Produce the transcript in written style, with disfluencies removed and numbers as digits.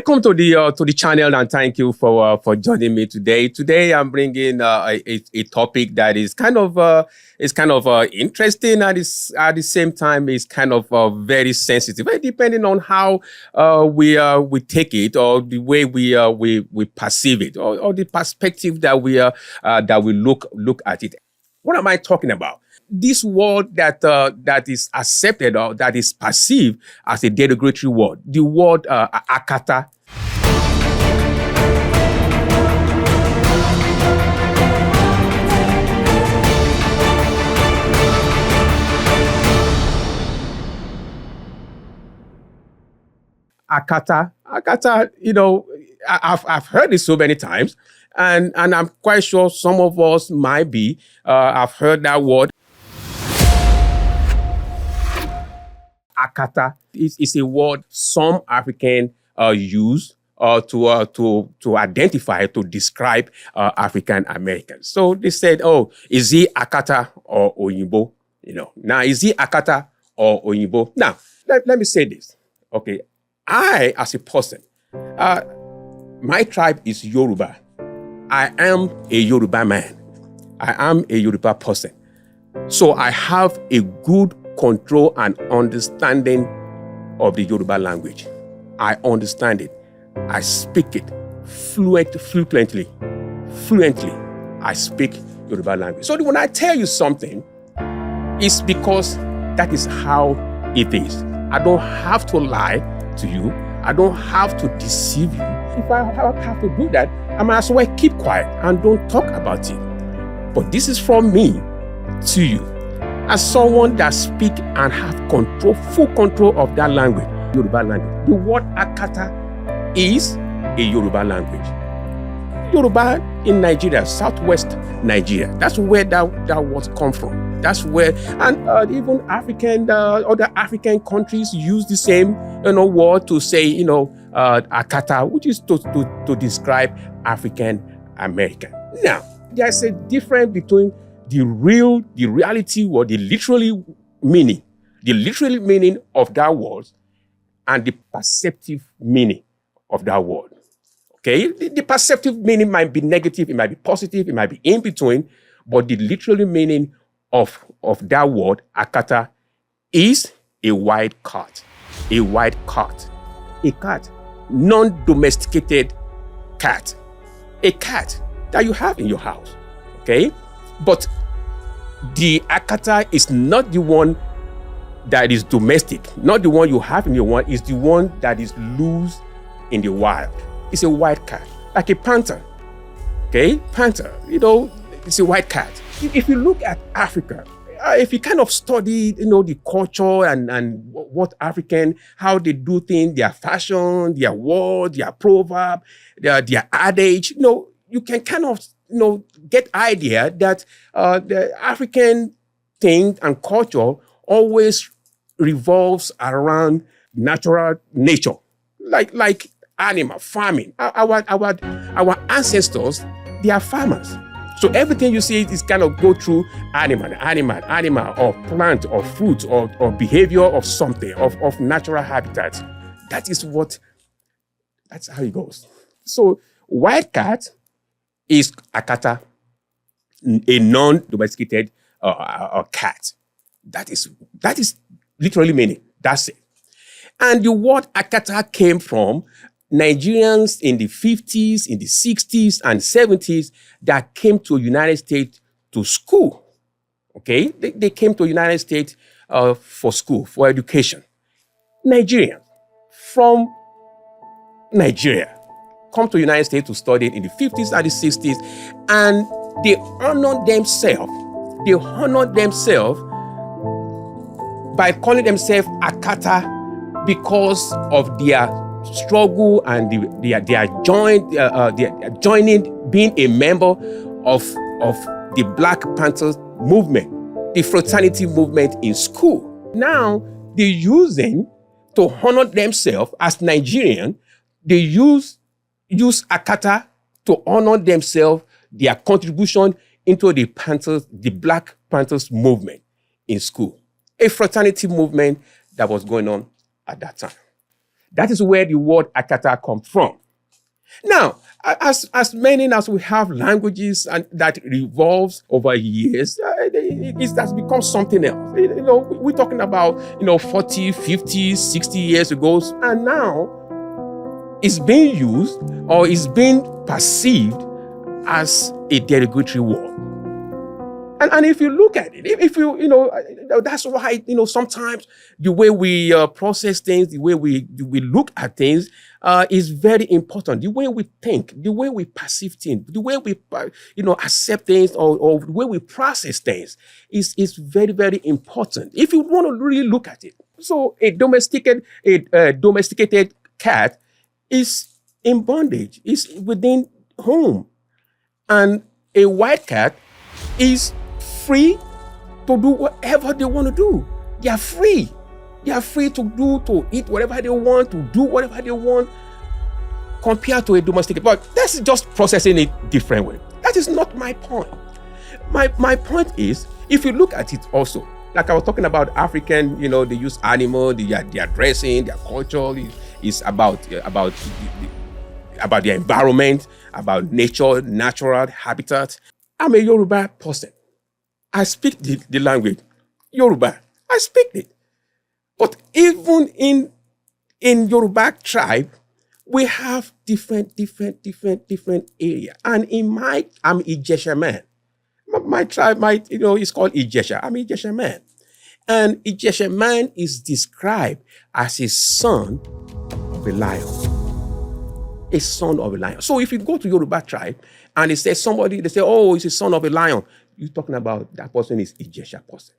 Welcome to the channel, and thank you for joining me today. Today, I'm bringing a topic that is kind of interesting, and is at the same time is kind of very sensitive, depending on how we take it, or the way we perceive it, or the perspective that we look at it. What am I talking about? This word that is accepted or that is perceived as a derogatory word, the word Akata. Akata, I've heard it so many times, and I'm quite sure some of us might be. I've heard that word. Akata is a word some African use to identify, to describe African Americans. So they said, "Oh, is he Akata or Oyinbo?" Now is he Akata or Oyinbo? Now let me say this. Okay, I as a person, my tribe is Yoruba. I am a Yoruba man. I am a Yoruba person. So I have a good control and understanding of the Yoruba language. I understand it. I speak it fluently. I speak Yoruba language. So when I tell you something, it's because that is how it is. I don't have to lie to you. I don't have to deceive you. If I have to do that, I might as well keep quiet and don't talk about it. But this is from me to you, as someone that speak and have full control of that language, Yoruba language. The word Akata is a Yoruba language. Yoruba in Nigeria, southwest Nigeria. That's where that word come from. That's where, and even other African countries use the same, word to say, Akata, which is to describe African American. Now, there's a difference between the reality, or the literal meaning of that word, and the perceptive meaning of that word. Okay, the perceptive meaning might be negative, it might be positive, it might be in between, but the literal meaning of that word, Akata, is a white cat. A white cat. A cat. Non-domesticated cat. A cat that you have in your house. Okay? But the Akata is not the one that is domestic, not the one you have in your one, is the one that is loose in the wild. It's a white cat, like a panther. Okay? Panther, it's a white cat. If you look at Africa, if you kind of study, the culture and what African, how they do things, their fashion, their word, their proverb, their adage, you can kind of, get idea that the African thing and culture always revolves around natural nature, like animal farming. Our ancestors, they are farmers. So everything you see is kind of go through animal, or plant, or fruit, or behavior of something, of natural habitat. That's how it goes. So white cat is Akata, a non-domesticated cat. That is literally meaning. That's it. And the word Akata came from Nigerians in the 50s, in the 60s, and 70s that came to United States to school. Okay? They came to United States for school, for education. Nigerians from Nigeria come to United States to study in the 50s and the 60s, and they honor themselves by calling themselves Akata because of their struggle and their joining, being a member of the Black Panther movement, the fraternity movement in school. Now they're using to honor themselves as Nigerian. They use Akata to honor themselves, their contribution into the Black Panthers movement in school, a fraternity movement that was going on at that time. That is where the word Akata comes from. Now, as many as we have languages and that revolves over years, it has become something else. We're talking about, 40, 50, 60 years ago, and now it's being used or it's being perceived as a derogatory word. And if you look at it, if that's why, sometimes the way we process things, the way we look at things is very important. The way we think, the way we perceive things, the way we, accept things or the way we process things is very, very important. If you want to really look at it. So a domesticated cat is in bondage, is within home. And a white cat is free to do whatever they want to do. They are free. They are free to eat whatever they want, to do whatever they want, compared to a domesticated. But that's just processing it different way. That is not my point. My point is, if you look at it also, like I was talking about African, they use animal, their dressing, their culture is about their environment, about nature, natural habitat. I'm a Yoruba person. I speak the language, Yoruba. I speak it. But even in Yoruba tribe, we have different area. And I'm Ijesha man. My tribe, is called Ijesha. I'm Ijesha man. And Ijesha man is described as a son of a lion. A son of a lion. So if you go to Yoruba tribe and they say, oh, he's a son of a lion, you're talking about that person is Ijesha person.